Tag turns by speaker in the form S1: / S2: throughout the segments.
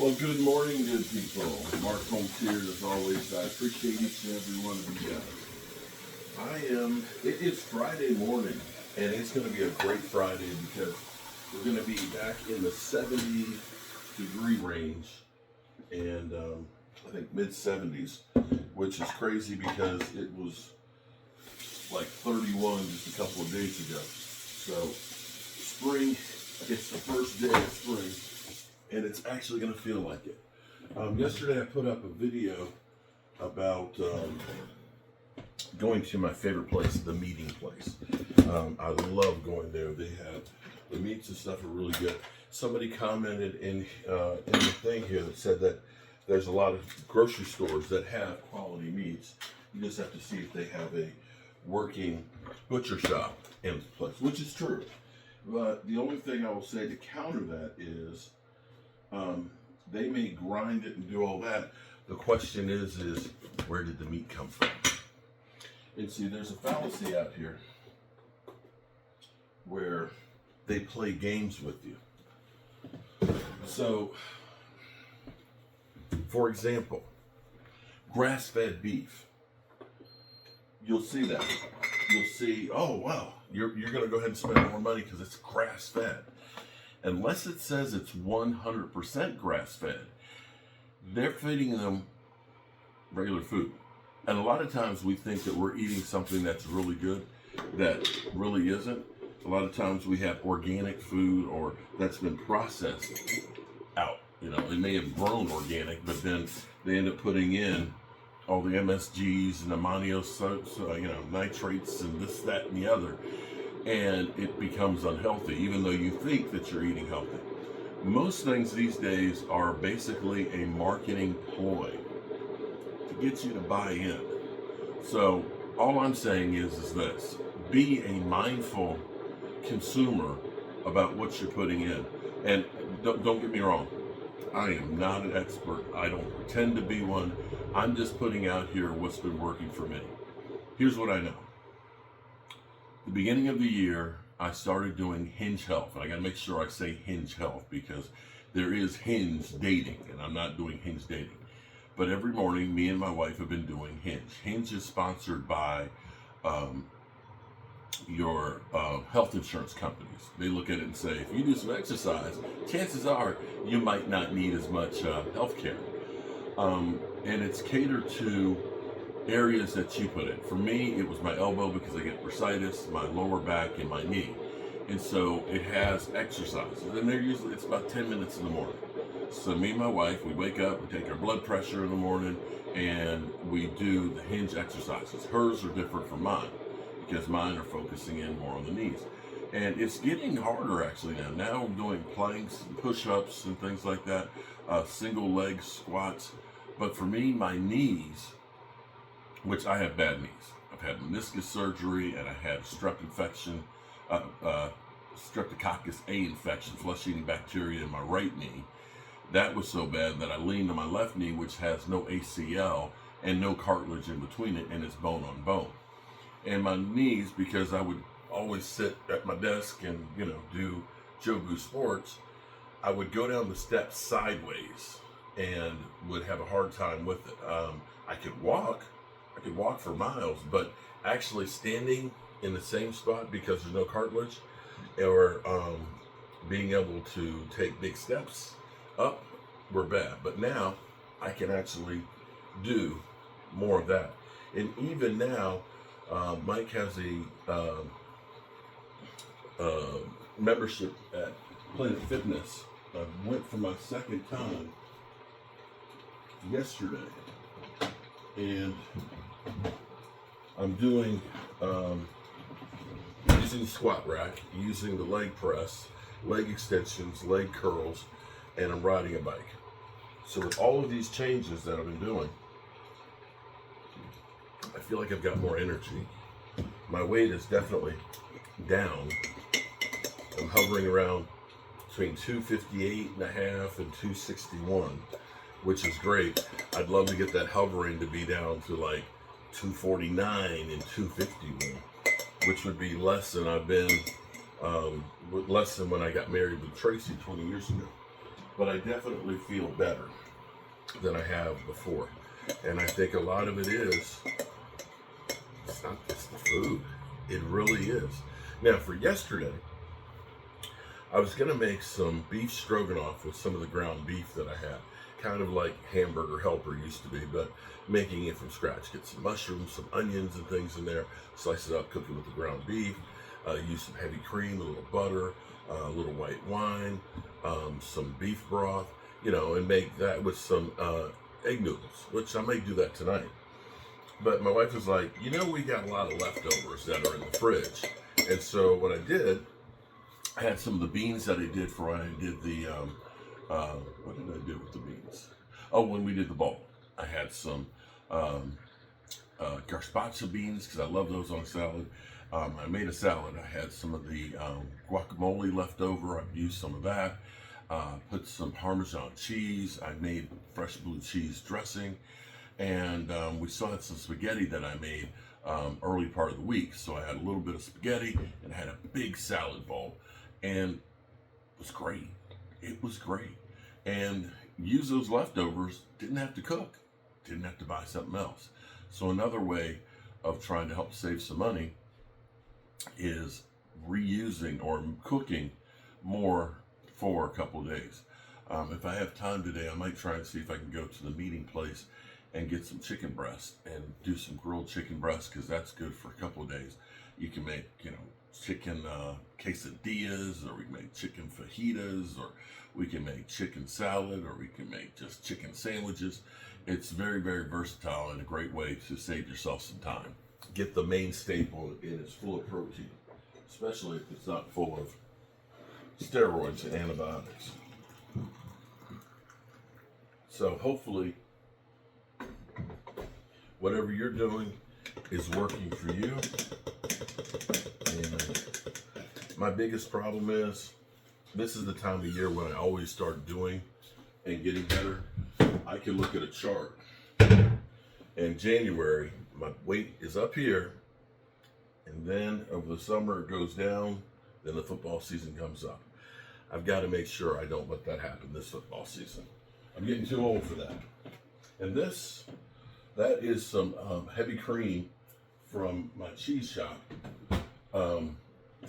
S1: Well, good morning, good people. Mark Holmes here, as always. I appreciate each and every one of you guys. It is Friday morning, and it's going to be a great Friday because we're going to be back in the 70-degree range, and I think mid-70s, which is crazy because it was like 31 just a couple of days ago. So, spring, it's the first day of spring. And it's actually going to feel like it. Yesterday I put up a video about going to my favorite place, the meeting place. I love going there. They have, the meats and stuff are really good. Somebody commented in the thing here that said that there's a lot of grocery stores that have quality meats. You just have to see if they have a working butcher shop in the place, which is true. But the only thing I will say to counter that is, they may grind it and do all that. The question is where did the meat come from? And see, there's a fallacy out here where they play games with you. So, for example, grass-fed beef. You'll see that. You'll see, oh wow, you're going to go ahead and spend more money because it's grass-fed. Unless it says it's 100% grass-fed, they're feeding them regular food. And a lot of times we think that we're eating something that's really good that really isn't. A lot of times we have organic food or that's been processed out. You know, it may have grown organic, but then they end up putting in all the MSGs and ammonium, nitrates and this, that, and the other. And it becomes unhealthy, even though you think that you're eating healthy. Most things these days are basically a marketing ploy to get you to buy in. So all I'm saying is this: be a mindful consumer about what you're putting in. And don't get me wrong, I am not an expert. I don't pretend to be one. I'm just putting out here what's been working for me. Here's what I know. The beginning of the year, I started doing Hinge Health. And I got to make sure I say Hinge Health because there is Hinge dating, and I'm not doing Hinge dating. But every morning, me and my wife have been doing Hinge. Hinge is sponsored by your health insurance companies. They look at it and say, if you do some exercise, chances are you might not need as much health care. And it's catered to areas that you put in. For me, it was my elbow because I get bursitis, my lower back, and my knee. And so it has exercises. And they're usually, it's about 10 minutes in the morning. So me and my wife, we wake up, we take our blood pressure in the morning, and we do the Hinge exercises. Hers are different from mine because mine are focusing in more on the knees. And it's getting harder actually now. Now I'm doing planks and push-ups and things like that, single leg squats. But for me, my knees, which I have bad knees. I've had meniscus surgery and I had a strep infection, streptococcus A infection, flesh-eating bacteria in my right knee. That was so bad that I leaned on my left knee, which has no ACL and no cartilage in between it, and it's bone on bone. And my knees, because I would always sit at my desk and, do Jobu sports, I would go down the steps sideways and would have a hard time with it. I could walk for miles, but actually standing in the same spot because there's no cartilage, or being able to take big steps up were bad. But now I can actually do more of that. And even now, Mike has a membership at Planet Fitness. I went for my second time yesterday, and I'm doing using the squat rack, using the leg press, leg extensions, leg curls, and I'm riding a bike. So with all of these changes that I've been doing, I feel like I've got more energy. My weight is definitely down. I'm hovering around between 258 and a half and 261, which is great. I'd love to get that hovering to be down to like 249 and 251, which would be less than I've been, less than when I got married with Tracy 20 years ago. but I definitely feel better than I have before. And I think a lot of it is, it's not just the food. It really is. Now, for yesterday, I was going to make some beef stroganoff with some of the ground beef that I had. Kind of like Hamburger Helper used to be, but making it from scratch. Get some mushrooms, some onions and things in there, slice it up, cook it with the ground beef, use some heavy cream, a little butter, a little white wine, some beef broth, and make that with some egg noodles, which I may do that tonight. But my wife was like, we got a lot of leftovers that are in the fridge. And so what I did, I had some of the beans that I did for when I did the, what did I do with the beans? Oh, when we did the bowl, I had some gazpacho beans because I love those on salad. I made a salad. I had some of the guacamole left over. I used some of that. Put some Parmesan cheese. I made fresh blue cheese dressing. And we still had some spaghetti that I made early part of the week. So I had a little bit of spaghetti and I had a big salad bowl. And it was great. It was great. And use those leftovers, didn't have to cook. Didn't have to buy something else. So another way of trying to help save some money is reusing or cooking more for a couple of days. If I have time today, I might try and see if I can go to the meeting place and get some chicken breast and do some grilled chicken breast because that's good for a couple of days. You can make, chicken quesadillas, or we can make chicken fajitas, or we can make chicken salad, or we can make just chicken sandwiches. It's very, very versatile and a great way to save yourself some time. Get the main staple and it's full of protein, especially if it's not full of steroids and antibiotics. So hopefully, whatever you're doing is working for you. And my biggest problem is, this is the time of year when I always start doing and getting better. I can look at a chart. In January, my weight is up here, and then over the summer it goes down, then the football season comes up. I've got to make sure I don't let that happen this football season. I'm getting too old for that. And that is some heavy cream from my cheese shop.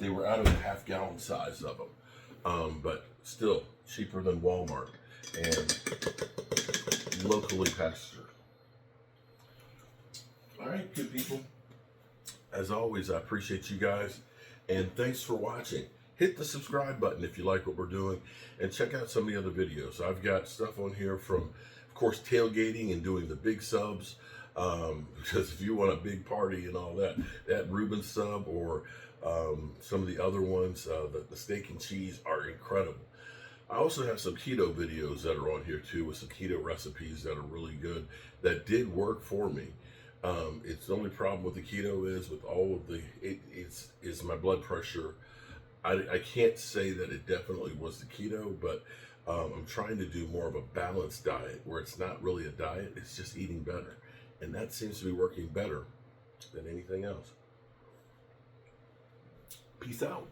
S1: They were out of the half-gallon size of them, but still cheaper than Walmart and locally pastured. All right, good people. As always, I appreciate you guys, and thanks for watching. Hit the subscribe button if you like what we're doing, and check out some of the other videos. I've got stuff on here from, of course, tailgating and doing the big subs, because if you want a big party and all that, that Reuben sub or some of the other ones, the steak and cheese are incredible. I also have some keto videos that are on here too, with some keto recipes that are really good, that did work for me. It's the only problem with the keto is with all of it's my blood pressure. I can't say that it definitely was the keto, but I'm trying to do more of a balanced diet where it's not really a diet, it's just eating better. And that seems to be working better than anything else. Peace out.